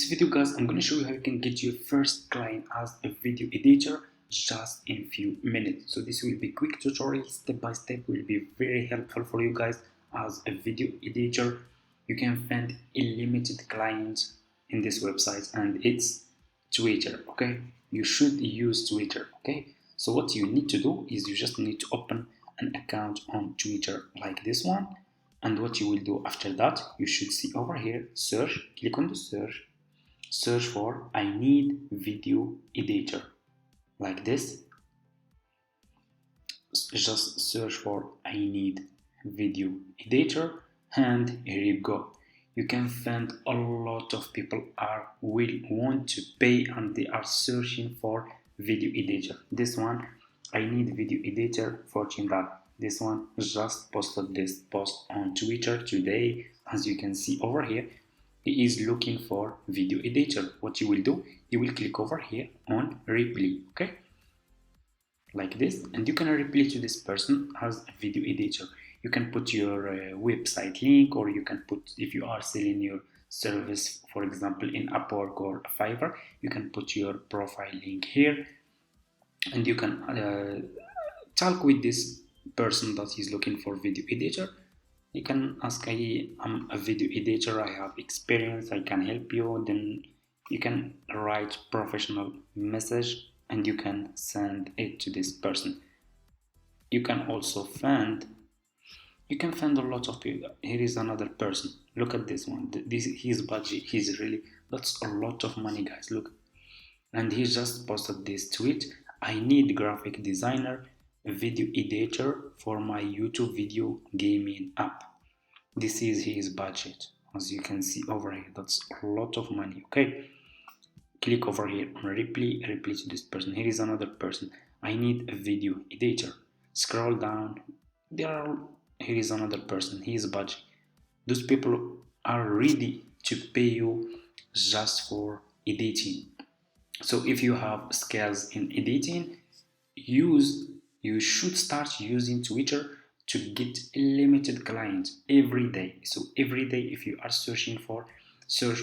video guys, I'm going to show you how you can get your first client as a video editor just in few minutes. So this will be quick tutorial, step by step, will be very helpful for you guys. As a video editor, you can find unlimited clients in this website, and it's Twitter. Okay, you should use Twitter. Okay, so what you need to do is you just need to open an account on Twitter like this one. And what you will do after that, you should see over here, search, click on the search for I need video editor like this. Just search for I need video editor, and here you go. You can find a lot of people will want to pay, and they are searching for video editor. This one, I need video editor for Chimrad. This one just posted this post on Twitter today. As you can see over here, he is looking for video editor. What you will do, you will click over here on reply, okay, like this, and you can reply to this person as a video editor. You can put your website link, or you can put, if you are selling your service, for example in Upwork or Fiverr, you can put your profile link here, and you can talk with this person that is looking for video editor. You can ask, I'm a video editor, I have experience, I can help you. Then you can write professional message and you can send it to this person. You can also find a lot of people. Here is another person. Look at this one. His budget, that's a lot of money, guys. Look, and he just posted this tweet: I need graphic designer, video editor for my YouTube video gaming app. This is his budget. As you can see over here, that's a lot of money. Okay, click over here on reply to this person. Here is another person: I need a video editor. Scroll down, here is another person, his budget. Those people are ready to pay you just for editing. So if you have skills in editing, you should start using Twitter to get unlimited clients every day. So every day, if you are search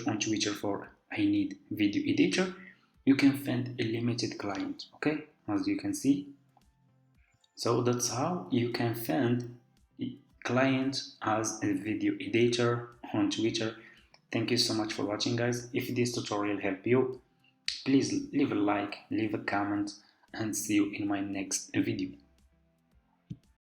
on Twitter for I need video editor, you can find a limited client. Okay, as you can see. So that's how you can find clients as a video editor on Twitter. Thank you so much for watching, guys. If this tutorial helped you, please leave a like, leave a comment, and see you in my next video.